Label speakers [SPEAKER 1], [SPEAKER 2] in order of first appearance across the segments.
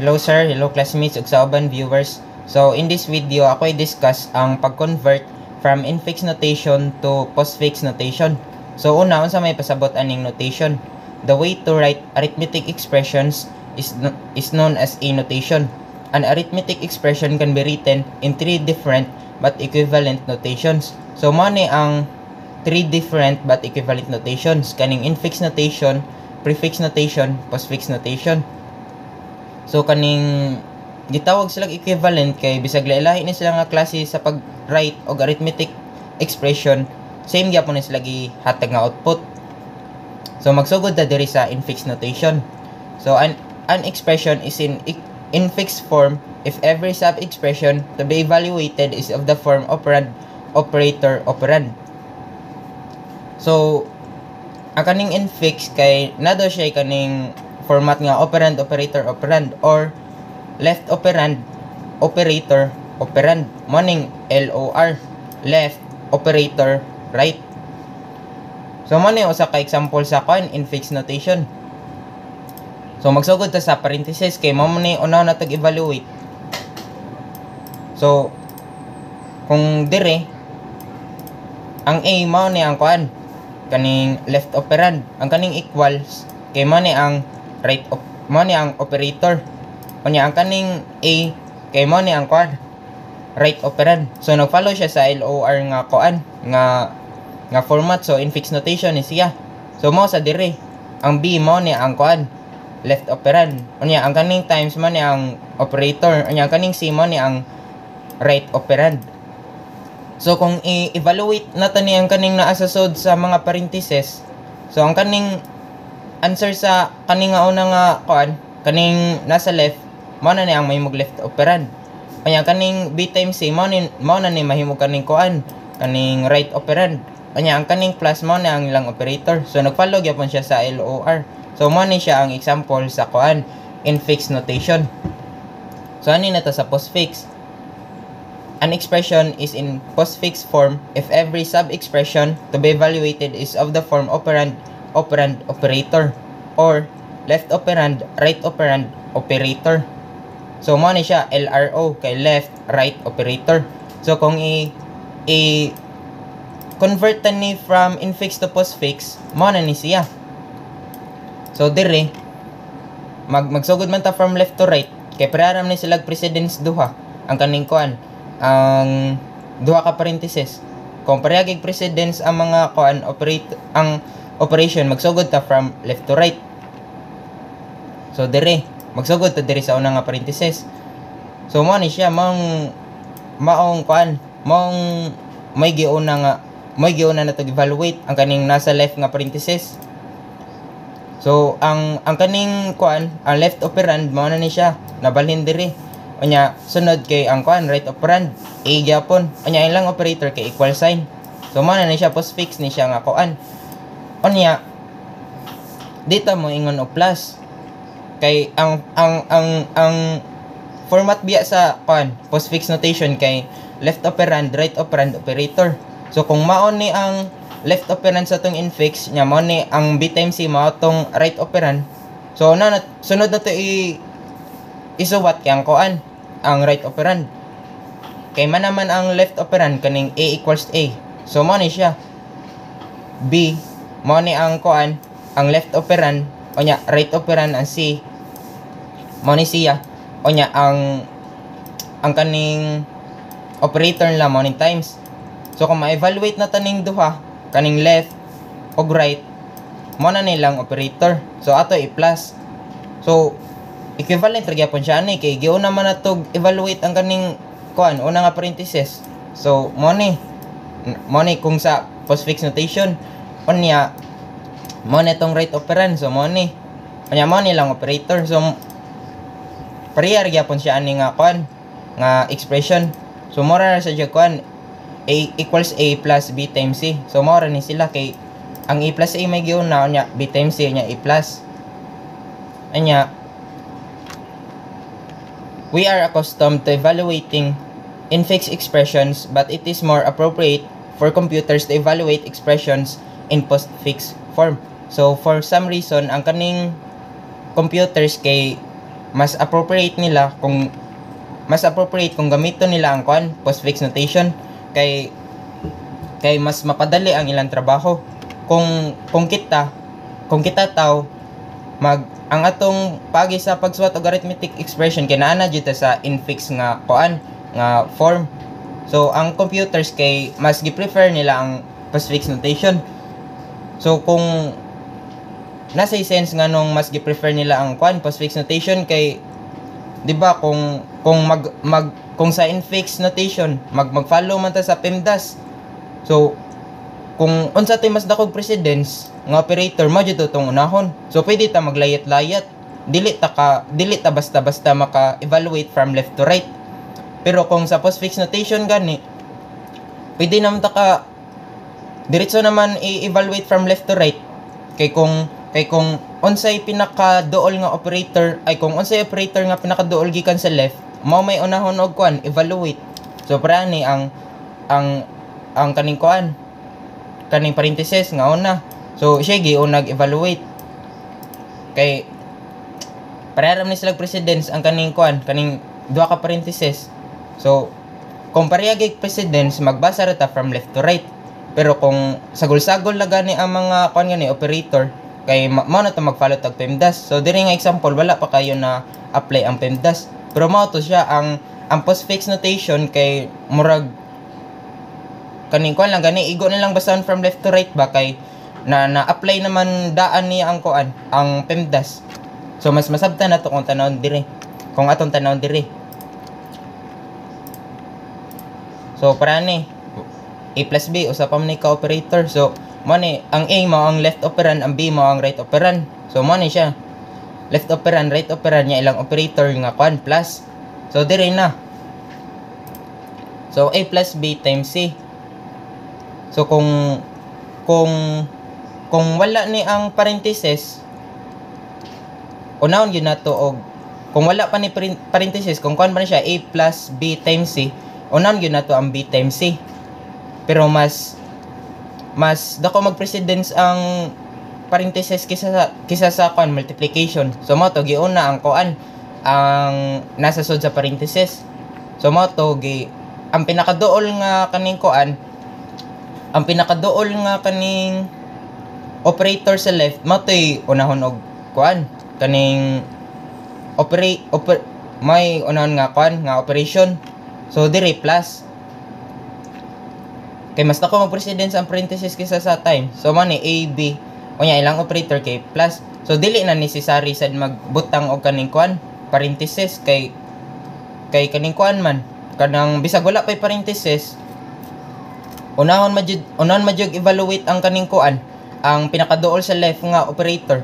[SPEAKER 1] Hello sir, hello classmates ug sa uban viewers. So in this video ako i-discuss ang pag-convert from infix notation to postfix notation. So una unsa may pasabot aning notation. The way to write arithmetic expressions is known as a notation. An arithmetic expression can be written in three different but equivalent notations. So mao ni ang three different but equivalent notations kaning infix notation, prefix notation, postfix notation. So kaning gitawag sila equivalent kay bisag lahi ni sila nga klase sa pag-write og arithmetic expression, same gyapon ni sila gihatag nga output. So magsugod ta diri sa infix notation. So an expression is in fixed form if every sub-expression to be evaluated is of the form operand, operator, operand. So ang kaning infix kay nado siya kaning format nga operand, operator, operand or left operand, operator, operand. Morning LOR, left operator, right. So mo ni usa ka example sa kon infix notation. So magsugod ta sa parenthesis kay mo ni una na tag evaluate. So kung dire ang A mo ni ang kon kaning left operand, ang kaning equals kay mo ni ang right mo ni ang operator. Unya ang kaning A kay mo ni ang quad right operand. So nag-follow siya sa LOR nga koan nga format. So infix notation is siya. So mo sa dire ang B mo ni ang quad left operand. Unya ang kaning times mo ni ang operator. Unya ang kaning C mo ni ang right operand. So kung i-evaluate natin ni ang kaning naa sa sod sa mga parentheses, so ang kaning answer sa kaning nga una nga kuan kaning nasa left mao na ni ang mahimog left operand. Kanya kaning B times C mao na ni mahimog kaning kuan kaning right operand. Kanya ang kaning plus mao na ang ilang operator. So nagfollow gyapon siya sa LOR. So mao ni siya ang example sa kuan infix notation. So ani na ta sa postfix. An expression is in postfix form if every sub-expression to be evaluated is of the form operand, operand, operator or left operand, right operand, operator. So mo ni siya LRO kay left, right operator. So kung convert ni from infix to postfix, mo na ni siya. So dire magsugod man ta from left to right kay pararam ni sila precedence duha ang kaning kuan ang duha ka parentheses. Kung parehagig precedence ang mga kuan ang operation magsugod ta from left to right. So dire magsugod ta dire sa una nga parentheses. So mo ni siya maong kuan may giuna na to evaluate ang kaning nasa left nga parentheses. So ang kaning kuan ang left operand mao na ni siya nabalhin dire. Unya sunod kay ang kuan right operand A gyapon. Unya ilang operator kay equal sign. So mao na ni siya postfix ni siya nga kuan. Unya dito mo ingon og plus kay ang format biya sa kuan postfix notation kay left operand, right operand, operator. So kung mao ni ang left operand sa tong infix nya mao ni ang B times C mao tong right operand. So sunod na to isuwat kay ang kuan ang right operand. Kay man naman ang left operand kaning A equals A. So mo ni siya B mo ni ang kuan ang left operand onya right operand ang C mo ni siya onya ang kaning operator nila mo ni times. So kung ma-evaluate na taning duha kaning left og right mo na nilang operator. So ato i-plus. So equivalent ra gyapon siya ani kay giuna man natog evaluate ang kaning kuan una nga parentheses. So mo ni kung sa postfix notation unya mo ni tong right operand. So mo ni unya mo ni lang operator. So pareha ra gyapon siya ani nga kuan nga expression. So mo ra sa kuan A equals A plus B times C. So mo ra ni sila kay ang A plus A may giuna unya B times C nya A plus. Anya we are accustomed to evaluating infix expressions, but it is more appropriate for computers to evaluate expressions in postfix form. So for some reason ang kaning computers kay mas appropriate kung gamiton nila ang postfix notation kay mas mapadali ang ilang trabaho. Kung kita taw ang atong pagi sa pagsuwat og arithmetic expression kay naa na jud sa infix nga nga form. So ang computers kay mas gi-prefer nila ang postfix notation. So kung nasa sense nga nung mas gi-prefer nila ang postfix notation kay di ba kung sa infix notation mag-follow man ta sa PEMDAS. So kung unsa tay mas dakog precedence nga operator mo jud tong unahon. So pwede ta maglayat-layat. Dili ta basta-basta maka-evaluate from left to right. Pero kung sa postfix notation gani, pwede naman ta ka diretso naman i-evaluate from left to right. Kay kung unsay pinakaduol nga operator ay kung unsay operator nga pinakaduol gikan sa left, mao may unahon og evaluate. So para ni ang kaning kaning parenthesis nga una. So siya giunag evaluate kay pareha ni sila precedence ang kaning duha ka parenthesis. So kung pareha gig precedence magbasa ra ta from left to right. Pero kung sagol-sagol na gani ang mga gani operator kay mao na to mag-follow tag PEMDAS. So diri nga example wala pa kayo na apply ang PEMDAS. Pero mao to siya ang postfix notation kay murag kaning lang gani igo nilang basahan from left to right ba kay na-apply naman daan niya ang PEMDAS. So mas masabtan na to kung tanawon dire. Kung atong tanawon dire. So para ni A plus B usa pa man ni ka operator. So mo ni ang A mo ang left operand, ang B mo ang right operand. So mo ni siya left operand, right operand niya ilang operator nga plus. So dire na. So A plus B times C. So kung wala ni ang parenthesis, unahon yun na to og kung wala pa ni parenthesis, kung pa ni siya A plus B times C, unahon yun na to ang B times C. Pero mas dako mag-precedence ang parenthesis kisa sa multiplication. So mo to giuna ang ang nasa sud sa parenthesis. So mo to ang pinakaduol nga kaning operator sa left mo to'y unahon og kaning may unahon nga operation. So dire plus kay mas dako mag-precedence ang parenthesis kaysa sa time. So man ni A, B unya ilang operator kay plus. So dili na necessary sad magbutang og kaning parenthesis kay kaning man kanang bisag wala pay parenthesis unahon majud evaluate ang kaning ang pinakaduol sa left nga operator.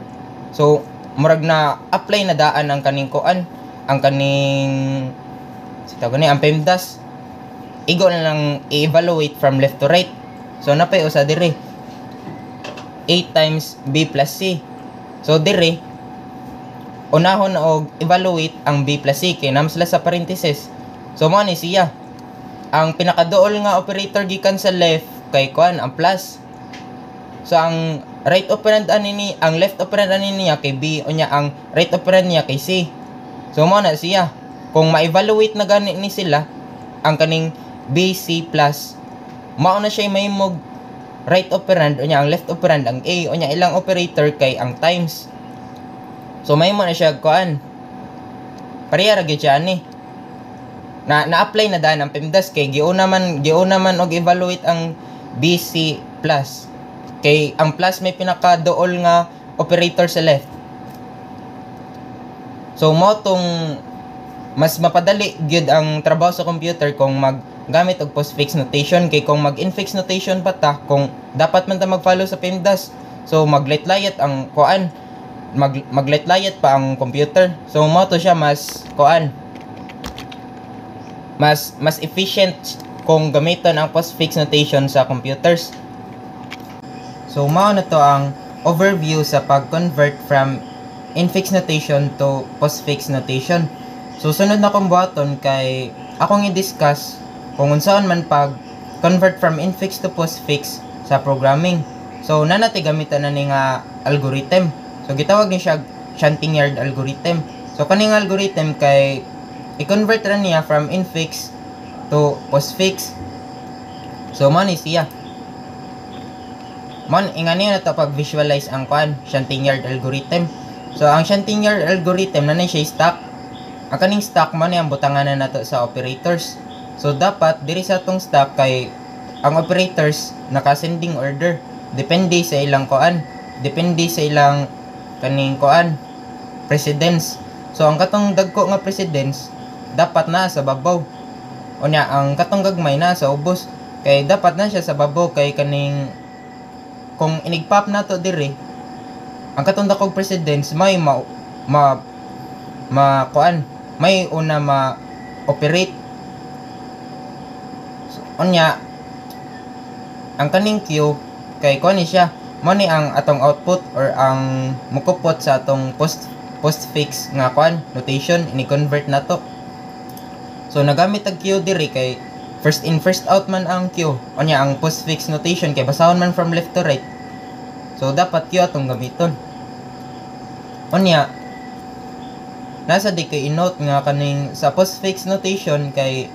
[SPEAKER 1] So murag na apply na daan ang kaning ang kaning ang PEMDAS. Igo na lang i-evaluate from left to right. So napay usa dire A times B plus C. So dire unahon og evaluate ang B plus C kay nam sila sa parenthesis. So mo ni siya ang pinakaduol nga operator gikan sa left kay ang plus. So ang right operand ani ang left operand ani niya kay B unya ang right operand niya kay C. So mo na siya kung ma-evaluate na gani ni sila ang kaning B, C plus, mao na siya may right operand unya ang left operand ang A unya ilang operator kay ang times. So may mo na siya pareha ra gyud siya ni na-apply na daan ang PEMDAS kay giuna man og evaluate ang BC plus kay ang plus may pinakaduol nga operator sa left. So mo tong mas mapadali gyud ang trabaho sa computer kung maggamit og postfix notation kay kung mag-infix notation pa ta kung dapat man ta mag-follow sa PEMDAS. So maglayat-layat ang maglayat-layat pa ang computer. So mo to siya mas efficient kung gamiton ang postfix notation sa computers. So mao na to ang overview sa pag-convert from infix notation to postfix notation. So sunod na kong buhaton kay akong i-discuss kung unsaon man pag-convert from infix to postfix sa programming. So nanati gamitan na ni nga algorithm. So gitawag ni siya shunting yard algorithm. So kaning algorithm kay i-convert ra niya from infix to postfix. So man siya. Man ingani na to pag visualize ang shunting yard algorithm. So ang shunting yard algorithm na siya stack. Ang kaning stack man ang butangan na nato sa operators. So dapat diri sa atong stack kay ang operators naka-ascending order. Depende sa ilang depende sa ilang kaning precedence. So ang katong dagko nga precedence dapat na sa babaw. Unya ang katong gagmay na sa ubos. Kay dapat na siya sa babaw kay kaning kung inigpop nato diri ang katong dakog precedence may may una ma-operate. So, unya ang kaning queue kay kuan ni siya mo ni ang atong output or ang mukupot sa atong postfix nga notation ini-convert nato. So nagamit ang queue diri kay first in first out man ang queue. Unya ang postfix notation kay basahon man from left to right. So dapat queue atong gamiton. Unya nasa di kay i-note nga kaning sa postfix notation kay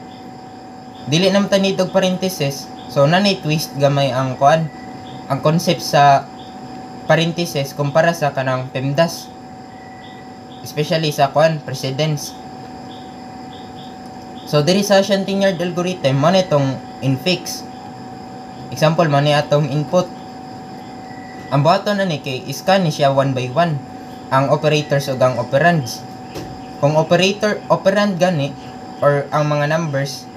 [SPEAKER 1] dili naman ta need og parenthesis. So nanay twist gamay ang ang concept sa parenthesis kumpara sa kanang PEMDAS. Especially sa precedence. So diri sa shunting yard algorithm man itong infix. Example man atong input. Ang buhaton ani kay iscan ni siya one by one ang operators ug ang operands. Kung operand gani or ang mga numbers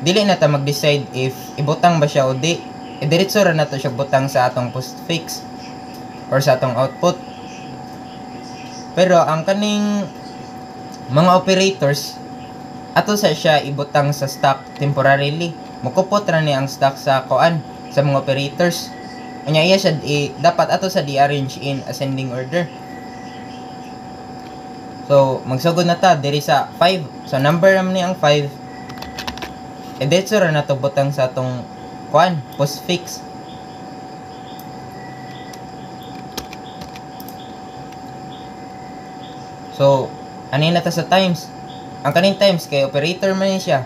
[SPEAKER 1] dili na ta mag-decide if ibutang ba siya o di. Diretso ra nato siya butang sa atong postfix or sa atong output. Pero ang kaning mga operators ato sa siya ibutang sa stack temporarily. Mukupot ra ni ang stack sa sa mga operators. Unya iya siya dapat ato sa di-arrange in ascending order. So magsugod na ta diri sa 5. So number ram ni ang 5. Diretso ra nato butang sa atong postfix. So ani na ta sa times. Ang kaning times kay operator man siya.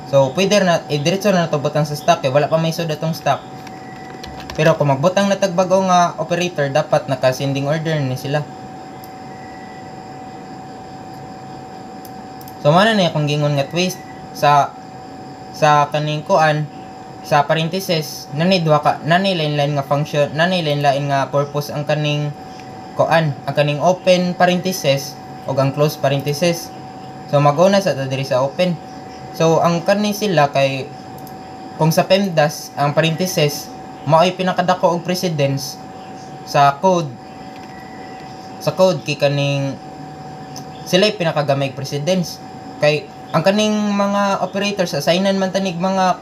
[SPEAKER 1] So pwede na diretso na nato butang sa stack kay wala pa may sud atong stack. Pero kung magbutang na tagbago nga operator dapat naka-ascending order ni sila. So mana na akong gingon nga twist sa kaning sa parenthesis nanay line nga function, nanay line nga purpose ang kaning ang kaning open parenthesis o ang close parenthesis. So maguna sa diri sa open. So ang kaning sila kay kung sa PEMDAS ang parenthesis mao'y pinakadako og precedence sa code kay kaning sila'y pinakagamay precedence kay ang kaning mga operators assignan man tanig mga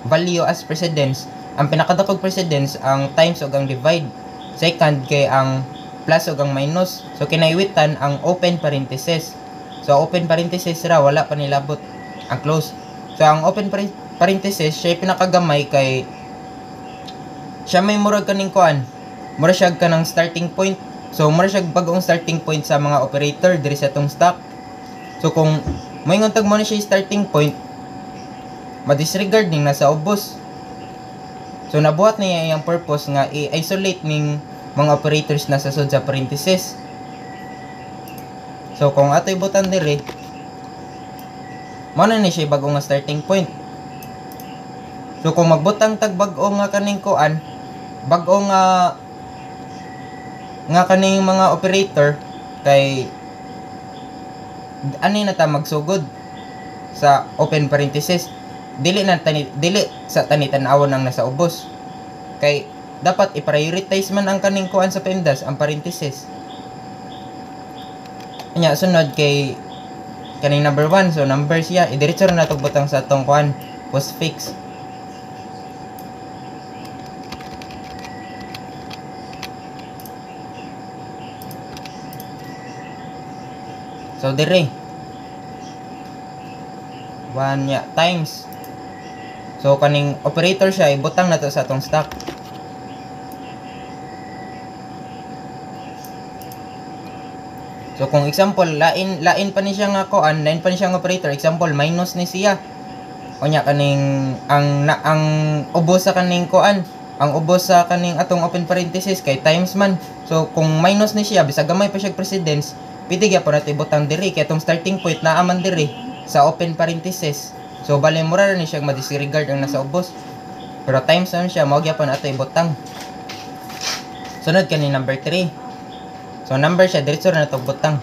[SPEAKER 1] value as precedence. Ang pinakadakog precedence ang times ug ang divide. Second kay ang plus ug ang minus. So kinaiwitan ang open parenthesis. So open parenthesis ra wala pa nilabot ang close. So ang open parenthesis siya pinakagamay kay siya may murag kaning mura siya kanang starting point. So mura siya bagong starting point sa mga operator diri sa tong stack. So kung moingon tag mo ni siya starting point ma-disregard ning nasa ubos. So nabuhat niya yung purpose nga i-isolate ning mga operators na sa sud sa parenthesis. So kung atoy butang dire mo na ni siya bagong nga starting point. So kung magbutang tag bag-o nga kaning bag-o nga kaning mga operator kay ani na ta magsugod sa open parenthesis. Dili sa tani-tan-awon ang nasa ubos. Kay dapat i-prioritize man ang kaning sa PEMDAS ang parenthesis. Nya sunod kay kaning number 1. So number siya idiretso ra nato butang sa atong postfix. So dire 1 nya times. So kaning operator siya ibutang nato sa atong stack. So So kung example lain pa ni siya nga kuan, lain pa ni siya nga operator, example minus ni siya. Unya kaning ang ubos sa kaning kuan, ang ubos sa kaning atong open parenthesis kay times man. So kung minus ni siya bisag gamay pa siya precedence, pwede gyapon nato ibutang diri kay atong starting point naa man diri sa open parenthesis. So bali mura ra ni siya ma-disregard ang nasa ubos. Pero times man siya mao gyapon ato ibutang. Sunod kani number 3. So number siya diretso na nato butang.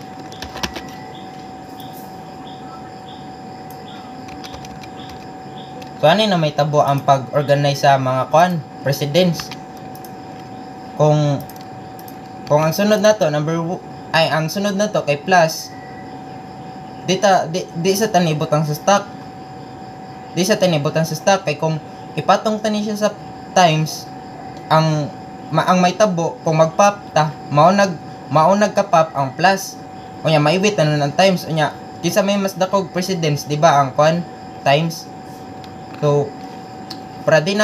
[SPEAKER 1] So ano na may tabo ang pag-organize sa mga kuan, precedence. Kung ang sunod na to ang sunod na to kay plus di sa tani butang sa stock. Di sa tani butang sa stock kay kung ipatong tani siya sa times ang may tabo kung magpop ta mao nagka-pop ang plus. Unya maiwit ano ng times unya kinsa may mas dakog precedence di ba ang kuan times. So para dili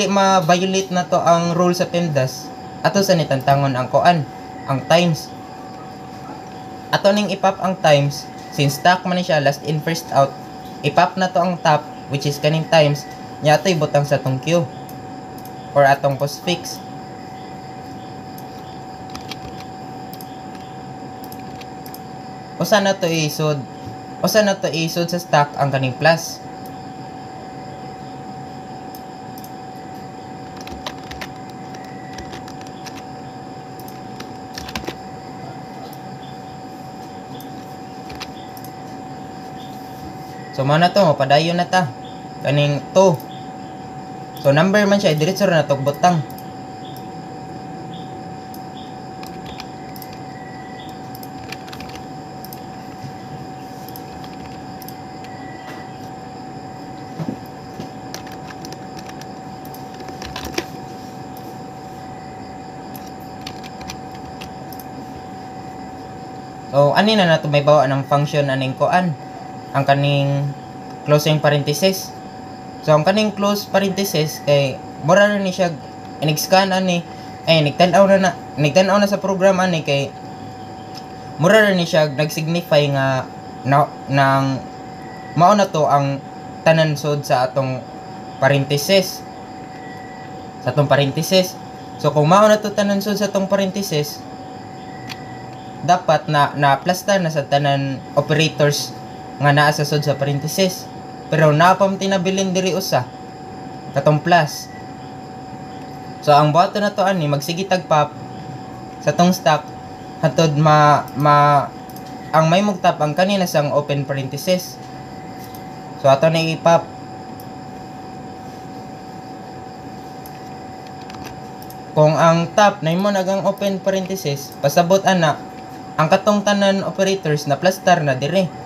[SPEAKER 1] ma-violate na to ang rule sa PEMDAS ato sa nitantangon ang kuan ang times. Ato ning ipop ang times since stock man siya last in first out. Ipop na to ang top which is kaning times nya ato ibutang sa tong Q or atong postfix. Usa na to isod sa stock ang kaning plus. So mao na to mapadayon na ta kaning 2. So number man siya diretso ra nato butang. So ani na nato may bawa ng function aning kuan ang kaning closing parenthesis. So ang kaning close parenthesis kay mura na ni siya inig-scan ani nigtan-aw na sa program ani kay mura na ni siya nag-signify nga nang mao na to ang tanan sod sa atong parenthesis. So kung mao na to tanan sod sa atong parenthesis, dapat na plasta na sa tanan operators nga naa sa sod sa parenthesis. Pero napam tinabilin diri usa katong plus. So ang buhaton na to ani magsige tagpop sa tong stock hatod ang may mugtap ang kanina sang open parenthesis. So ato na ipop. Kung ang top na mo nagang open parenthesis, pasabot ana ang katong tanan operators na plastar na dire.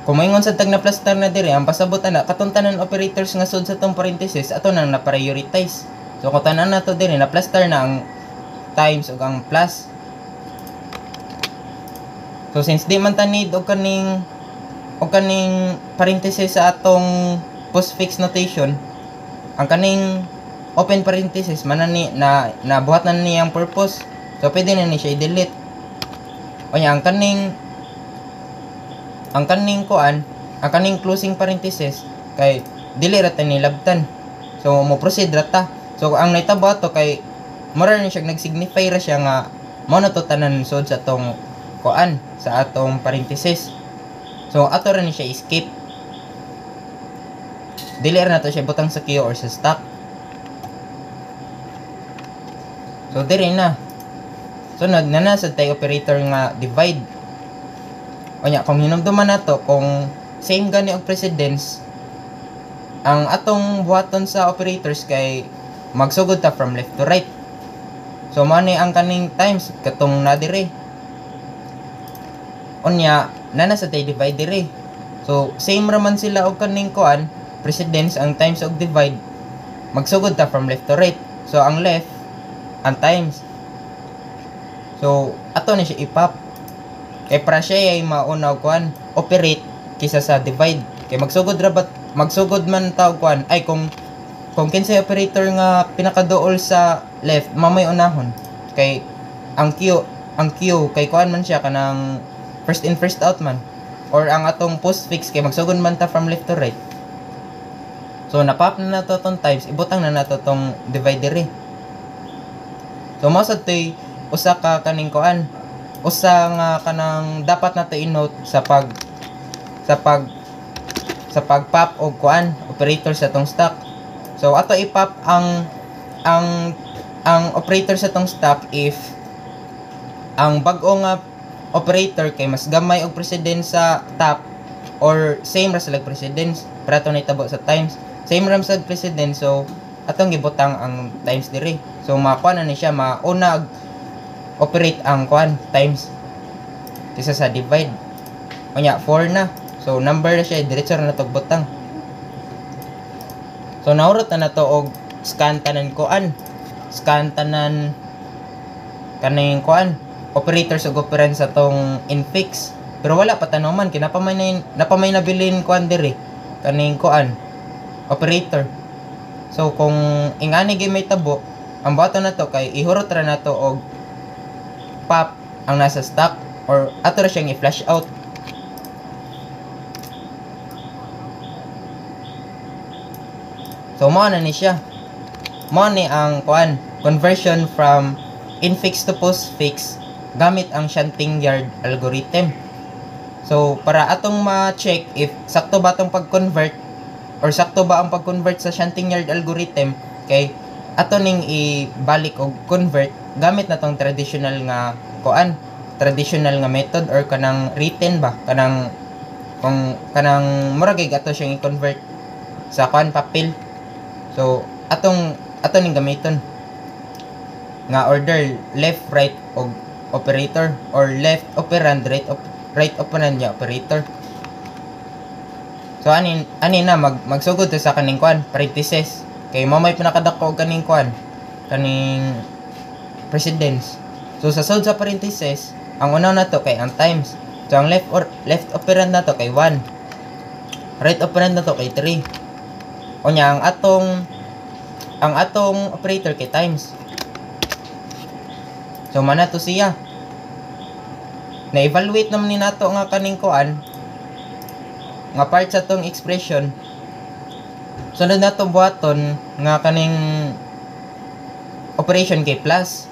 [SPEAKER 1] Kung maingon sa tag na plastar na dire, ang pasabot ana katong tanan operators nga sud sa tong parenthesis ato nang na-prioritize. So kung tanan nato dire na plastar na ang times ug ang plus. So since di man ta need og kaning parenthesis sa atong postfix notation, ang kaning open parenthesis manani na buhat na niyang purpose. So pwede na ni siya i-delete. O ang kaning closing parenthesis kay dili ra ta nilabtan. So mo proceed ra ta. So ang naitabo ato kay mura ni siya nag-signify ra siya nga mao na to tanan sud sa atong kuan sa atong parenthesis. So ato ra ni siya escape. Dili ra na to siya butang sa Q or sa stock. So dire na. Sunod na nasad tay operator nga divide. Onya kung hinumduman nato kung same gani og precedence, ang atong buhaton sa operators kay magsugod ta from left to right. So mao ni ang kaning times katong na dire. Onya nana sa tay divide dire. So same ra man sila og kaning kuan precedence ang times og divide. Magsugod ta from left to right. So ang left ang times. So ato ni siya ipop. Kay para siya ay mauna kuan operate kisa sa divide. Kay magsugod man taw kuan ay kung kinsay operator nga pinakaduol sa left mamay unahon. Kay ang Q ang Q kay kuan man siya kanang first in first out man, or ang atong postfix kay magsugod man ta from left to right. So napap na nato tong times, ibutang na nato tong divider. So mao sad toy usa ka kaning kuan, usa nga kanang dapat nato i-note sa pag-pop og kuan operator sa tong stock. So ato i-pop ang operator sa tong stock if ang bag-o nga operator kay mas gamay og precedence sa top or same ra sila precedence para to nahitabo sa times. Same ram sa precedence, so atong gibutang ang times diri. So makuha na ni siya, mauna operate ang kuan times kaysa sa divide. Unya 4 na. So number na siya, diretso na to butang. So naurot na nato og scan tanan kuan. Scan tanan kaning kuan operators ug operand sa tong infix. Pero wala pa tanoman napamay na bilin kuan diri kaning kuan operator. So kung ingani gyud may tabo, ang bato na to kay ihurot ra nato og pop ang nasa stock or ato ra siyang i-flash out. So mao na ni siya. Mao ni ang kuan conversion from infix to postfix gamit ang shunting yard algorithm. So para atong ma-check if sakto ba tong pag-convert or sakto ba ang pag-convert sa shunting yard algorithm, kay ato ning ibalik og convert gamit na tong traditional nga kuan, traditional nga method or kanang written ba, kanang kung kanang murag ato siyang i-convert sa kuan papel. So ato ning gamiton nga order left right og operator or left operand right operand ya operator. So ani na magsugod to sa kaning kuan parenthesis kay mamay pinakadako og kaning kuan kaning precedence. So sa sud sa parenthesis ang una na to kay ang times. So ang left operand na to kay 1, right operand na to kay 3. Unya ang atong operator kay times. So mana to siya na evaluate naman ni nato nga kaning kuan nga part sa tong expression. Sunod na to buhaton nga kaning operation kay plus.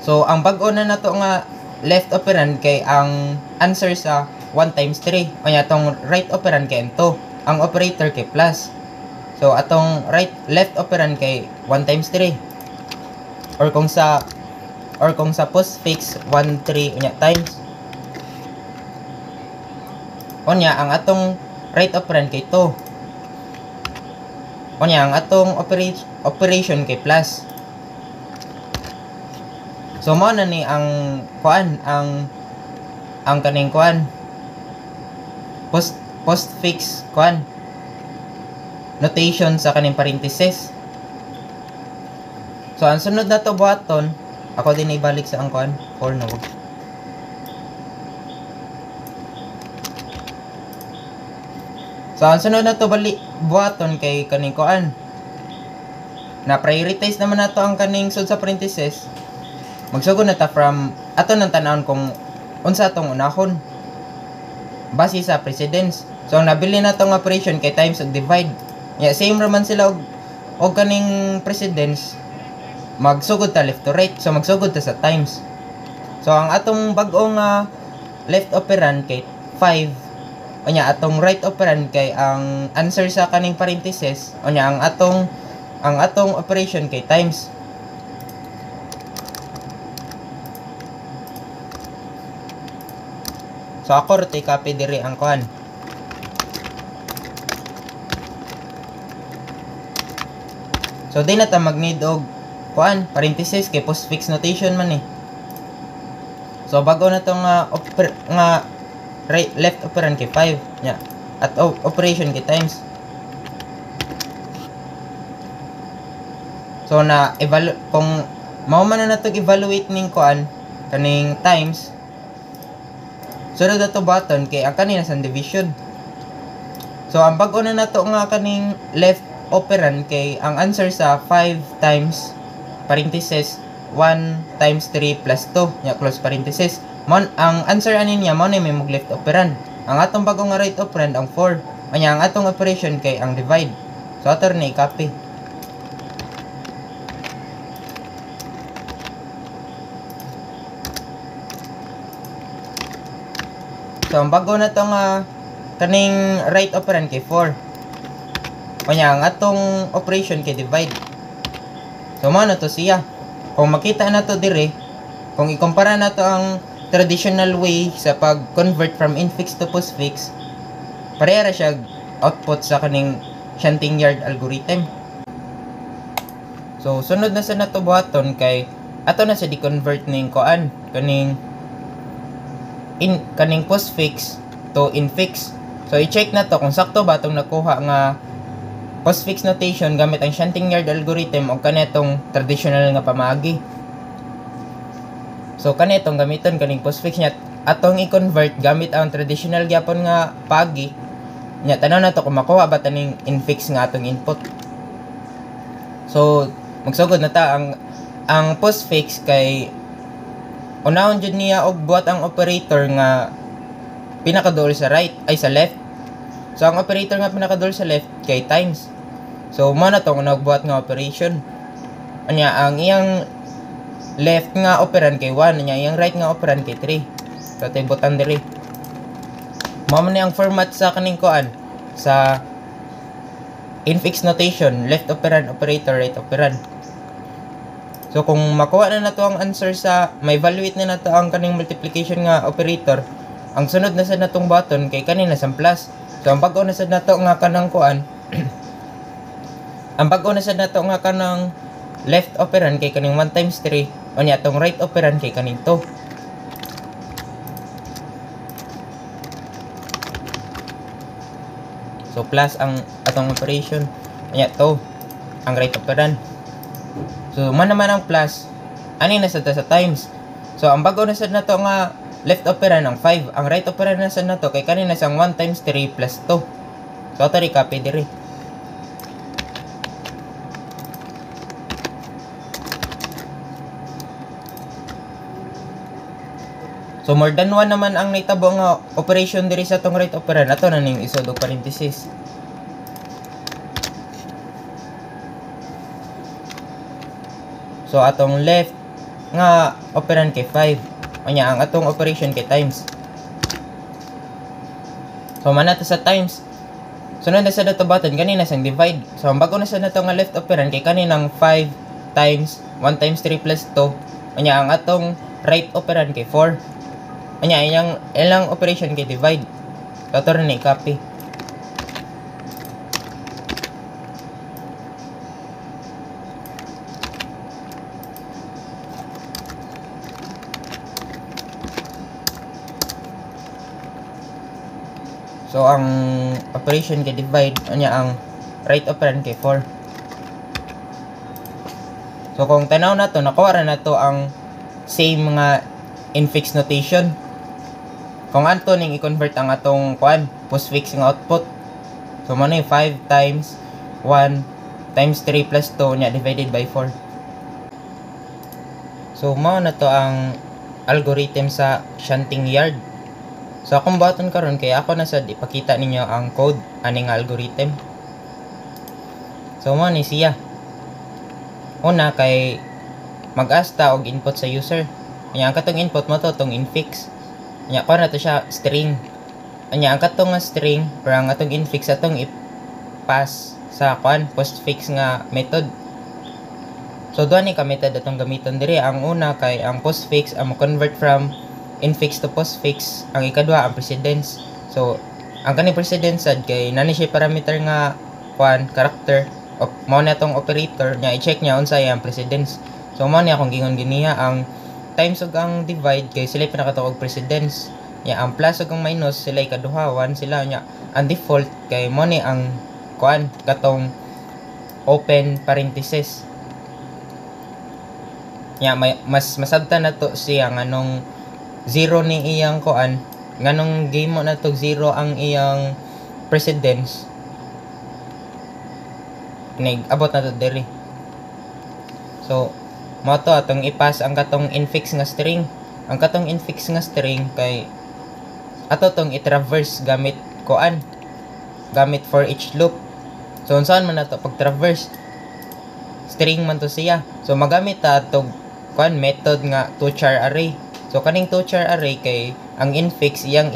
[SPEAKER 1] So ang bag-o na nato nga left operand kay ang answer sa 1 times 3. O nya tong right operand kay 2. Ang operator kay plus. So atong left operand kay 1 times 3. Or kung sa postfix 1 3 unya times. Unya ang atong right operand kay 2. Unya ang atong operation kay plus. So mao na ni ang kuan ang kaning kuan postfix kuan notation sa kaning parenthesis. So ang sunod na to buhaton, ako din ibalik sa ang kuan 4 na wag. So ang sunod na to buhaton kay kaning kuan na prioritize naman nato ang kaning sud sa parenthesis. Magsugod na ta from ato nang tanawon kung unsa atong unahon base sa precedence. So ang nabili na tong operation kay times ug divide. Yeah, same raman sila og kaning precedence. Magsugod ta left to right. So magsugod ta sa times. So ang atong bag-o nga left operand kay 5. Unya atong right operand kay ang answer sa kaning parenthesis. Unya ang atong operation kay times. So ako rito copy diri ang kuan. So di na ta mag-need og kuan parenthesis kay postfix notation man eh. So bago na tong nga left operand kay 5 nya at operation kay times. So na kung mao man na nato evaluate ning kuan kaning times. Sunod na to button kay ang kanina sa division. So ang bag-o na nato nga kaning left operand kay ang answer sa 5 times parenthesis 1 times 3 plus 2 nya close parenthesis. Ang answer ani niya mo ni may mog left operand. Ang atong bago nga right operand ang 4. Anya ang atong operation kay ang divide. So ato ni i-copy. So ang bago na to nga kaning right operand kay 4. Kanya ang atong operation kay divide. So mo na to siya. Kung makita na to dire, kung ikumpara na to ang traditional way sa pag-convert from infix to postfix, pareha siya output sa kaning shunting yard algorithm. So sunod na sa nato buhaton kay ato na sa di-convert ning koan kaning postfix to infix. So i-check na to kung sakto ba itong nakuha nga postfix notation gamit ang shunting yard algorithm o kanetong traditional nga pamaagi. So kanetong gamiton kaning postfix niya atong i-convert gamit ang traditional gyapon nga paagi nya tanaw na to kung makuha ba taning infix nga atong input. So magsugod na ta ang postfix kay unahon jud niya og buhat ang operator nga pinakaduol sa right ay sa left. So ang operator nga pinakaduol sa left kay times. So mo na tong nagbuhat nga operation. Anya ang iyang left nga operand kay 1, anya iyang right nga operand kay 3. So tay butang diri. Mo man ang format sa kaning koan sa infix notation, left operand operator, right operand. So kung makuha na nato ang answer sa may evaluate na nato ang kaning multiplication nga operator, ang sunod na sa natong button kay kanina sa plus. So ang bago na sa nato nga kanang kuan ang bago na sa nato nga kanang left operand kay kaning 1 times 3 o niya atong right operand kay kaning 2. So plus ang atong operation niya 2 ang right operand. So man naman ang plus ani na sa times. So ang bago na sa nato nga left operand ang 5. Ang right operand na sa nato kay kanina sang 1 times 3 plus 2. So ato ri copy diri. So more than 1 naman ang naitabo nga operation diri sa tong right operand. Ato na ning isod og parenthesis. So atong left nga operand kay 5. Anya ang atong operation kay times. So man nato sa times. Sunod na sa dato button kanina sang divide. So ang bago na sa nato nga left operand kay kaninang 5 times 1 times 3 plus 2. Anya ang atong right operand kay 4. Anya ilang operation kay divide. So ato rin i-copy. So ang operation kay divide anya ang right operand kay 4. So kung tanaw na to nakuha na to ang same nga infix notation. Kung ato ning i-convert ang atong kuan postfix nga output. So mo na 5 times 1 times 3 plus 2 nya divided by 4. So mao na to ang algorithm sa shunting yard. So akong button karon kay ako na sad ipakita ninyo ang code ani nga algorithm. So mo ni siya. Una kay mag-asta og input sa user. Anya ang katong input mo to tong infix. Anya ko na to siya string. Anya ang katong nga string pero ang atong infix atong i-pass sa kuan postfix nga method. So duha ni ka method atong gamiton diri. Ang una kay ang postfix ang mo-convert from infix to postfix. Ang ikaduha ang precedence. So ang kaning precedence sad kay nani siya parameter nga kuan character o mao na tong operator nya i-check nya unsay ang precedence. So mao ni akong gingon giniya ang times ug ang divide kay sila pinakatuog precedence. Ya ang plus ug ang minus sila ikaduhawan sila nya. Ang default kay mo ni ang kuan katong open parenthesis. Ya mas masabtan na to siya nganong 0 ni iyang kuan nganong game mo na to 0 ang iyang precedence. Abot na to diri. So mo to atong ipas ang katong infix nga string. Ang katong infix nga string kay ato tong i-traverse gamit kuan, gamit for each loop. So unsaon man nato pag traverse, string man to siya. So magamit ta atong kuan method nga two-char array. So kaning two-char array kay ang infix iyang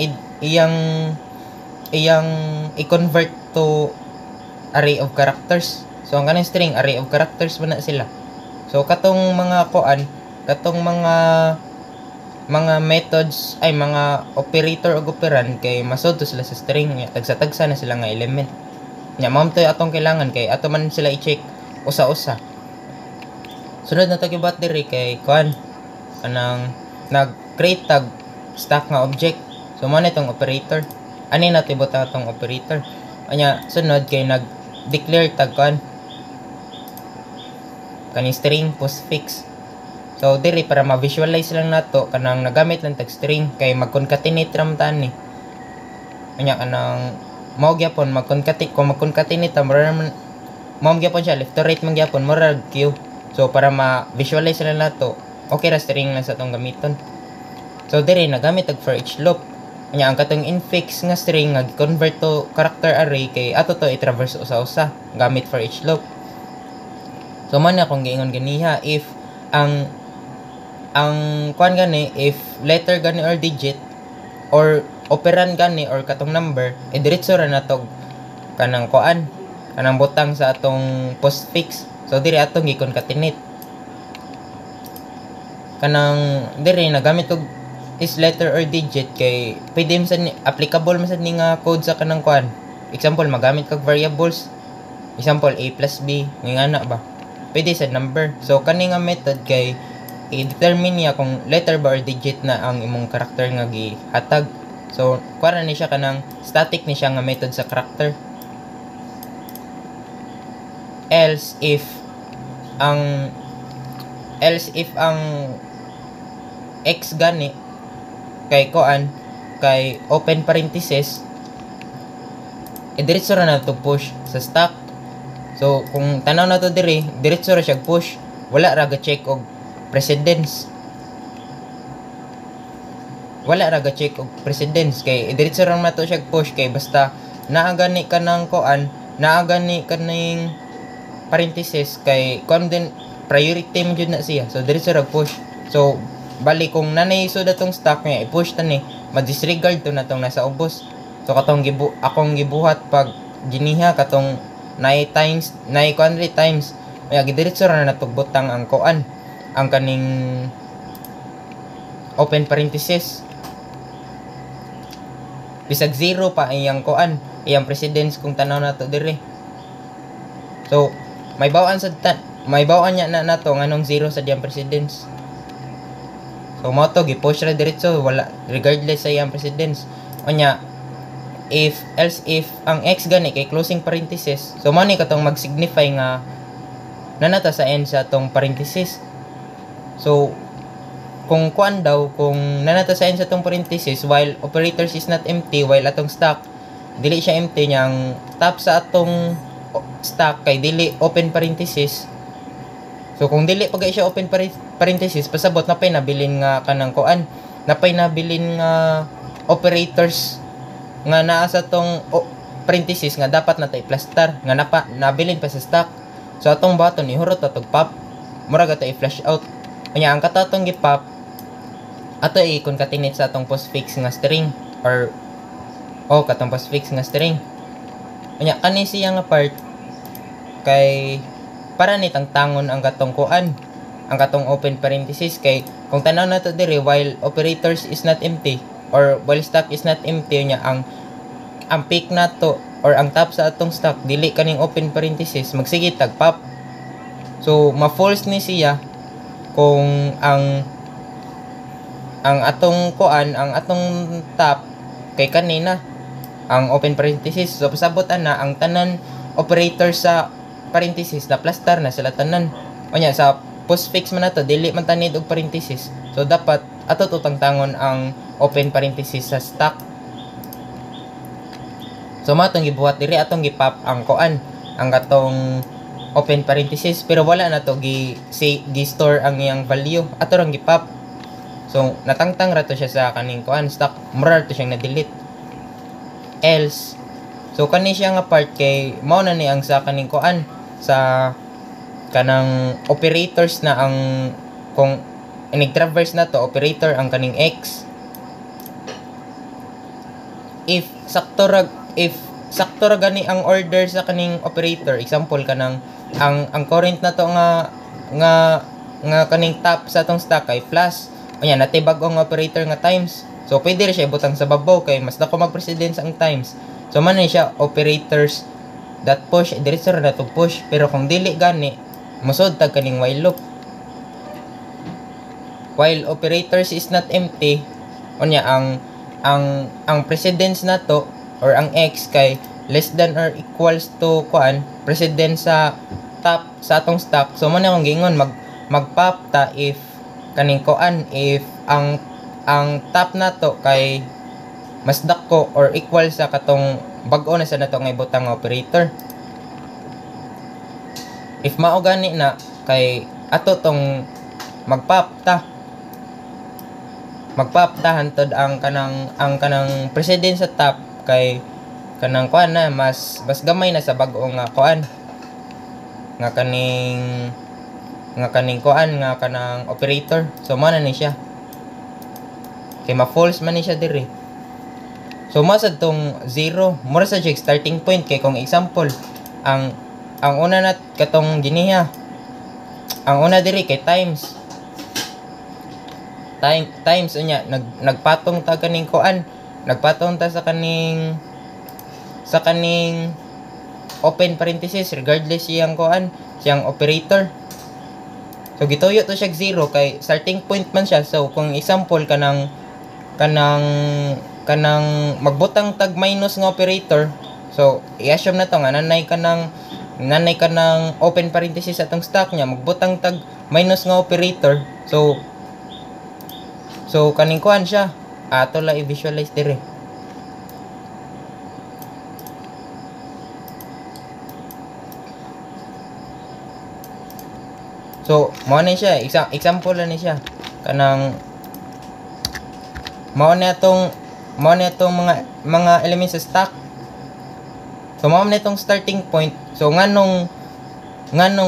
[SPEAKER 1] i-convert to array of characters. So ang kaning string array of characters man na sila. So katong mga kuan, katong mga methods ay mga operator o operand kay masud to sila sa string, tagsa-tagsa na sila nga element. Nya mao to atong kailangan kay ato man sila i-check usa-usa. Sunod na to gibat diri kay kuan kanang nag-create tag stack nga object. So man itong operator. Ani na tibot atong operator. Anya sunod kay nag-declare tag kuan kaning string postfix. So diri para ma-visualize lang nato kanang nagamit lang tag string kay mag-concatenate ram ta ni. Anya kanang mao gyapon mag-concatenate, kung mag-concatenate ta mao gyapon siya left to right man gyapon mura queue. So para ma-visualize lang nato, okay ra string lang sa atong gamiton. So diri nagamit tag for each loop. Anya ang katong infix nga string nga gi-convert to character array kay ato to i-traverse usa-usa gamit for each loop. So man akong giingon ganiha if ang kuan gani, if letter gani or digit or operand gani or katong number, diretso ra natog kanang kuan, kanang butang sa atong postfix. So diri atong gi-concatenate. Kanang diri nagamit og is letter or digit kay pwede man applicable man sad ni nga code sa kanang kuan. Example magamit kag variables. Example a plus b, ngana ba? Pwede sa number. So kani nga method kay i-determine niya kung letter ba or digit na ang imong character nga gihatag. So kuara ni siya kanang static ni siya nga method sa character. Else if ang x gani kay kuan kay open parenthesis, diretso ra na to push sa stack. So kung tanaw na to diri, diretso ra siya push, wala ra ga check og precedence. Wala ra ga check og precedence kay diretso ra na to siya push kay basta naa gani kanang kuan, naa gani kaning parenthesis kay kuan din priority man jud na siya. So diretso ra push. So bali kung nanay isod atong stack niya i-push ta ni, ma-disregard to na tong nasa ubos. So katong akong gibuhat pag giniha katong 9 times kaya gidiretso ra na natog butang ang kuan, ang kaning open parenthesis. Bisag 0 pa iyang kuan, iyang precedence kung tanaw nato dire. So may bawaan niya na nato nganong 0 sa diyang precedence. So mo to gi-push ra diretso wala regardless sa iyang precedence. Onya if ang x gani kay closing parenthesis, so mo ni katong mag-signify nga nanata sa end sa tong parenthesis. So kung kuan daw, kung nanata sa end sa tong parenthesis while operators is not empty, while atong stack dili siya empty, niyang top sa atong stack kay dili open parenthesis. So kung dili pagay siya open parenthesis, pasabot na pay nabilin nga kanang kuan, napay nabilin nga operators nga naa sa tong parenthesis nga dapat na tay plaster nga nabilin pa sa stack. So atong button ihurot atog pop, mura gato i-flash out. Kanya ang katatong gi-pop ato i-concatenate sa atong postfix nga string or katong postfix nga string. Kanya kani siya nga part kay para ni tangtangon ang katong kuan, ang katong open parenthesis kay kung tanaw nato diri while operators is not empty or while stack is not empty, nya ang peak nato or ang top sa atong stack dili kaning open parenthesis, magsige tag pop. So ma-false ni siya kung ang atong kuan, ang atong top kay kanina ang open parenthesis. So pasabotan na ang tanan operator sa parenthesis na plaster na sila tanan. Onya sa postfix man nato dili man tanid og parenthesis. So dapat ato tutangtangon ang open parenthesis sa stack. So matong gibuhat diri atong gipop ang kuan, ang katong open parenthesis, pero wala na to gi-store ang iyang value ato rang gi-pop. So natangtang ra to siya sa kaning kuan stock, mura to siyang na-delete. Else, so kani siya nga part kay mao na ni ang sa kaning kuan sa kanang operators na ang kung inig-traverse na to operator ang kaning x. If sakto ra gani ang order sa kaning operator, example kanang ang current na to nga kaning top sa atong stock kay plus, unya natay bag-ong operator nga times. So pwede ra siya ibutang sa babaw kay mas dako mag-precedence ang times. So man siya operators that push, diretso ra na to push, pero kung dili gani musod tag kaning while loop. While operators is not empty, unya ang precedence na to or ang x kay less than or equals to kuan precedence sa top sa atong stock. So man akong gingon mag-pop ta if kaning kuan if ang top na to kay mas dako or equal sa katong bag-o na sa nato nga ibutang operator. If mao gani na kay ato tong magpop ta hantod ang kanang precedence sa top kay kanang kuan na mas gamay na sa bag-o nga kuan nga kaning kuan nga kanang operator. So mo na ni siya kay ma-false man ni siya diri. So masad tong 0 mura sa siya starting point kay kung example ang una na katong giniha ang una diri kay times unya nagpatong ta kaning kuan nagpatong ta sa kaning open parenthesis regardless siyang kuan siyang operator. So gituyo to siya 0 kay starting point man siya. So kung example kanang magbutang tag minus nga operator, so i-assume na to nga nanay ka ng open parenthesis atong stock niya magbutang tag minus nga operator. So kaning kuan siya ato la i-visualize dire. So mao na siya example na ni siya kanang mao na itong mga elements sa stock. So mao na itong starting point. So nganong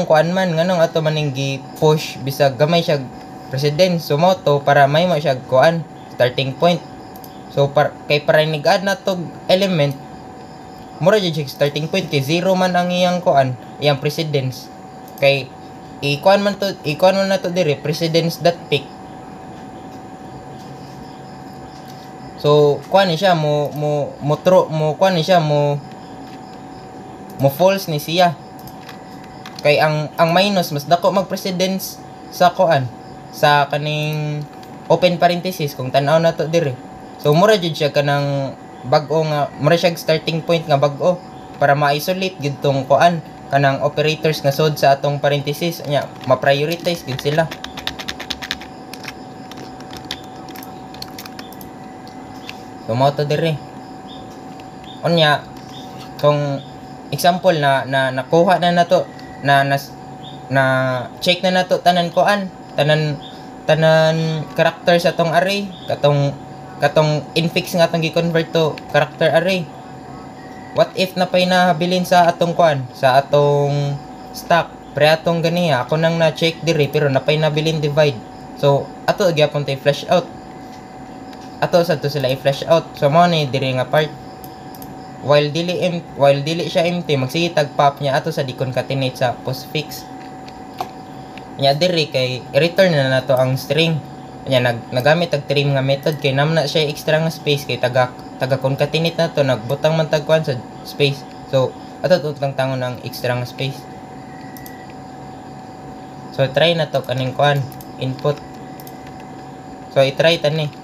[SPEAKER 1] kuan man nganong ato maning gi-push bisag gamay siya precedence. So mao to para may mo siya kuan starting point. So para nig-add na tog element mura jud siya starting point kay 0 man ang iyang kuan iyang precedence kay ikuan man na to dire precedence dot pick. So kuan ni siya mo kuan ni siya mo false ni siya kay ang minus mas dako mag precedence sa kuan sa kaning open parenthesis kung tan-aw na to dire. So mura jud siya kanang bag-o nga mura siya starting point nga bag-o para ma-isolate gid tong kuan kanang operators nga sod sa atong parenthesis nya ma-prioritize gid sila. So mo to dire unya kung example na nakuha na nato na check na nato tanan character sa atong array katong infix nga atong gi-convert to character array. What if napay nahabilin sa atong kuan sa atong stock pre atong ganiya ako nang na-check diri pero napay nabilin divide. So ato gyapon tay flash out ato sa to sila i-flash out. So mo ni diri nga part while dili siya empty magsige tag pop niya ato sa di-concatenate sa postfix nya diri kay i-return na nato ang string nya nagamit tag trim nga method kay namna siya extra nga space kay taga concatenate na to nagbutang man tag kuan sa space. So ato tutang tangon ng extra nga space. So try na to kaning kuan input. So i-try tani.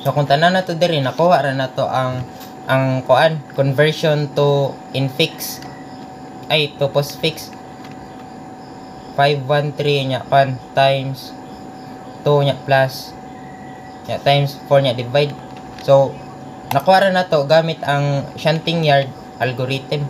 [SPEAKER 1] So kung tanan na to diri, nakuha ra na to ang kuan conversion to infix ay to postfix. 513 nya kan times 2 nya plus nya times 4 nya divide. So nakuha ra na to gamit ang shunting yard algorithm.